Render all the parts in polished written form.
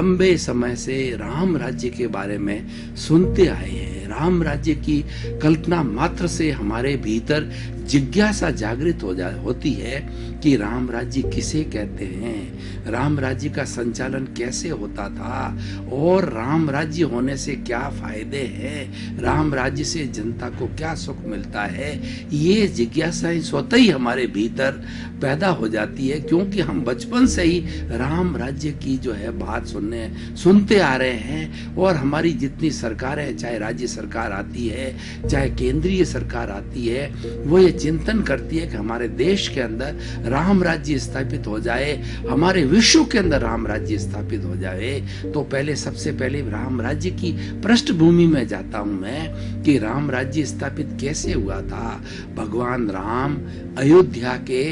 लंबे समय से राम राज्य के बारे में सुनते आए हैं। राम राज्य की कल्पना मात्र से हमारे भीतर जिज्ञासा जागृत होती है कि राम राज्य किसे कहते हैं, राम राज्य का संचालन कैसे होता था और राम राज्य होने से क्या फायदे हैं, राम राज्य से जनता को क्या सुख मिलता है। ये जिज्ञासाएं स्वतः ही हमारे भीतर पैदा हो जाती है, क्योंकि हम बचपन से ही राम राज्य की जो है बात सुनते आ रहे हैं। और हमारी जितनी सरकारें, चाहे राज्य सरकार आती है चाहे केंद्रीय सरकार आती है, वो ये चिंतन करती है कि हमारे देश के अंदर राम राज्य स्थापित हो जाए, हमारे विश्व के अंदर राम राज्य स्थापित हो जाए। तो सबसे पहले राम राज्य की पृष्ठभूमि में जाता हूं मैं कि राम राज्य स्थापित कैसे हुआ था। भगवान राम अयोध्या के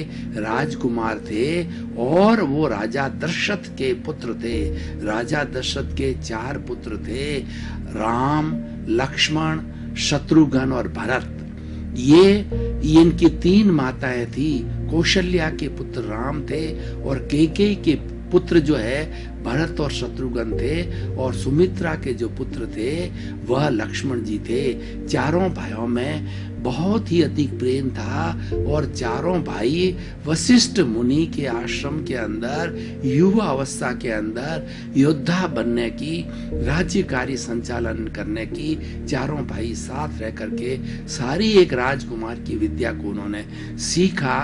राजकुमार थे और वो राजा दशरथ के पुत्र थे। राजा दशरथ के 4 पुत्र थे, राम, लक्ष्मण, शत्रुघ्न और भरत। ये इनकी 3 माताएं थी। कौशल्या के पुत्र राम थे और कैकेयी के पुत्र जो है भरत और शत्रुघ्न थे, और सुमित्रा के जो पुत्र थे वह लक्ष्मण जी थे। चारों भाइयों में बहुत ही अधिक प्रेम था और चारों भाई वशिष्ठ मुनि के आश्रम के अंदर युवा अवस्था के अंदर योद्धा बनने की, राज्यकारी संचालन करने की, चारों भाई साथ रह करके सारी एक राजकुमार की विद्या को उन्होंने सीखा।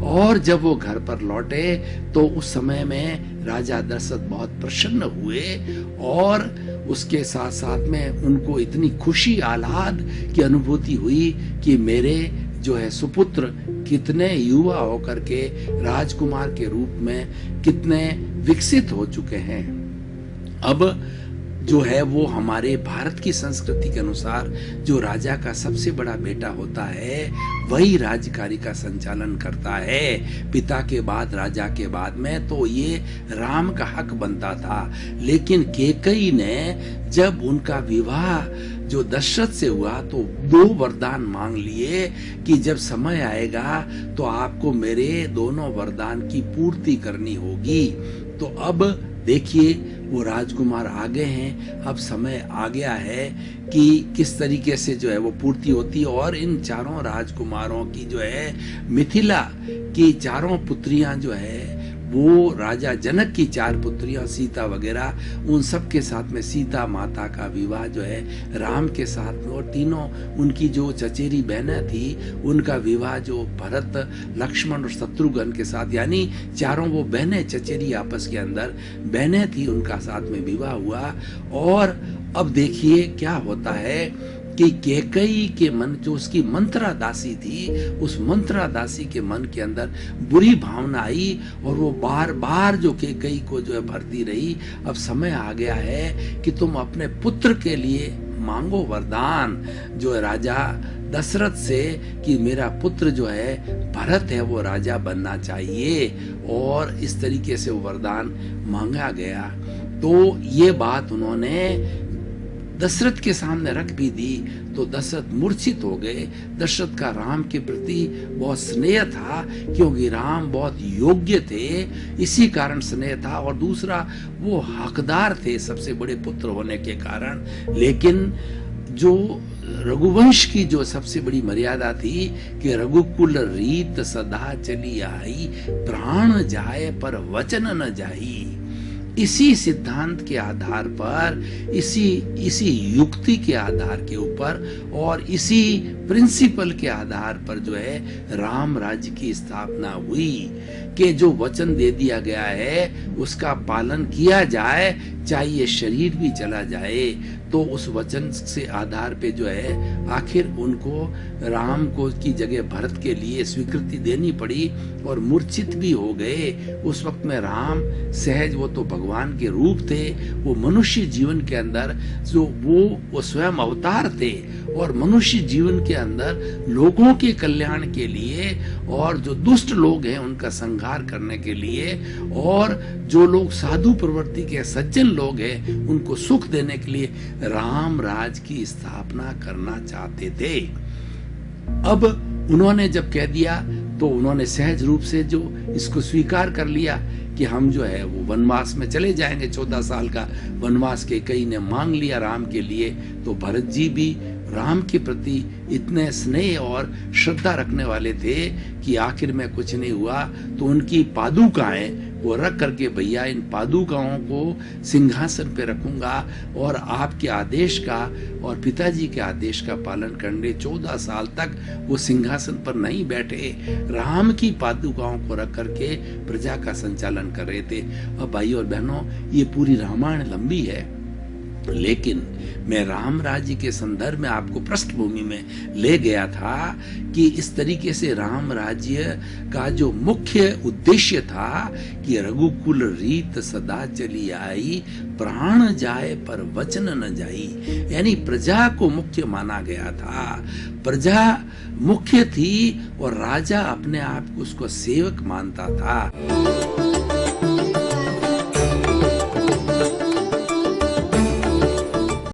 और जब वो घर पर लौटे तो उस समय में राजा दशरथ बहुत प्रसन्न हुए और उसके साथ साथ में उनको इतनी खुशी आह्लाद की अनुभूति हुई कि मेरे जो है सुपुत्र कितने युवा होकर के राजकुमार के रूप में कितने विकसित हो चुके हैं। अब जो है वो हमारे भारत की संस्कृति के अनुसार जो राजा का सबसे बड़ा बेटा होता है वही राज्यकारी का संचालन करता है। पिता के बाद, राजा के बाद में तो ये राम का हक बनता था। लेकिन कैकेयी ने जब उनका विवाह जो दशरथ से हुआ तो 2 वरदान मांग लिए कि जब समय आएगा तो आपको मेरे दोनों वरदान की पूर्ति करनी होगी। तो अब देखिए वो राजकुमार आ गए हैं, अब समय आ गया है कि किस तरीके से जो है वो पूर्ति होती है। और इन चारों राजकुमारों की जो है मिथिला की चारों पुत्रियां जो है वो राजा जनक की 4 पुत्रियां सीता वगैरह, उन सब के साथ में सीता माता का विवाह जो है राम के साथ में, और तीनों उनकी जो चचेरी बहनें थी उनका विवाह जो भरत, लक्ष्मण और शत्रुघ्न के साथ, यानी चारों वो बहनें चचेरी आपस के अंदर बहनें थी, उनका साथ में विवाह हुआ। और अब देखिए क्या होता है कि कैकेयी के मन, जो उसकी मंत्रा दासी थी, उस मंत्रा दासी के मन के अंदर बुरी भावना आई और वो बार बार जो कैकेयी को जो है भरती रही। अब समय आ गया है कि तुम अपने पुत्र के लिए मांगो वरदान जो है राजा दशरथ से कि मेरा पुत्र जो है भरत है वो राजा बनना चाहिए। और इस तरीके से वो वरदान मांगा गया। तो ये बात उन्होंने दशरथ के सामने रख भी दी तो दशरथ मूर्छित हो गए। दशरथ का राम के प्रति बहुत स्नेह था, क्योंकि राम बहुत योग्य थे, इसी कारण स्नेह था। और दूसरा वो हकदार थे सबसे बड़े पुत्र होने के कारण। लेकिन जो रघुवंश की जो सबसे बड़ी मर्यादा थी कि रघुकुल रीत सदा चली आई, प्राण जाए पर वचन न जाई। इसी सिद्धांत के आधार पर, इसी युक्ति के आधार के ऊपर और इसी प्रिंसिपल के आधार पर जो है राम राज्य की स्थापना हुई कि जो वचन दे दिया गया है उसका पालन किया जाए, चाहे ये शरीर भी चला जाए। तो उस वचन से आधार पे जो है आखिर उनको राम को की जगह भरत के लिए स्वीकृति देनी पड़ी और मूर्छित भी हो गए। उस वक्त में राम सहज, वो तो भगवान के रूप थे, वो मनुष्य जीवन के अंदर जो वो स्वयं अवतार थे और मनुष्य जीवन के अंदर लोगों के कल्याण के लिए और जो दुष्ट लोग हैं उनका संहार करने के लिए और जो लोग साधु प्रवृत्ति के सज्जन लोग हैं उनको सुख देने के लिए राम राज की स्थापना करना चाहते थे। अब उन्होंने जब कह दिया तो उन्होंने सहज रूप से जो इसको स्वीकार कर लिया कि हम जो है वो वनवास में चले जाएंगे, 14 साल का वनवास कैकेयी ने मांग लिया राम के लिए। तो भरत जी भी राम के प्रति इतने स्नेह और श्रद्धा रखने वाले थे कि आखिर में कुछ नहीं हुआ तो उनकी पादुकाएं वो रख करके, भैया इन पादुकाओं को सिंहासन पे रखूंगा और आपके आदेश का और पिताजी के आदेश का पालन करने 14 साल तक वो सिंहासन पर नहीं बैठे, राम की पादुकाओं को रख करके प्रजा का संचालन कर रहे थे। अब भाई और बहनों, ये पूरी रामायण लंबी है, लेकिन मैं राम राज्य के संदर्भ में आपको पृष्ठभूमि में ले गया था कि इस तरीके से राम राज्य का जो मुख्य उद्देश्य था कि रघुकुल रीत सदा चली आई, प्राण जाए पर वचन न जाई, यानी प्रजा को मुख्य माना गया था। प्रजा मुख्य थी और राजा अपने आप को उसको सेवक मानता था।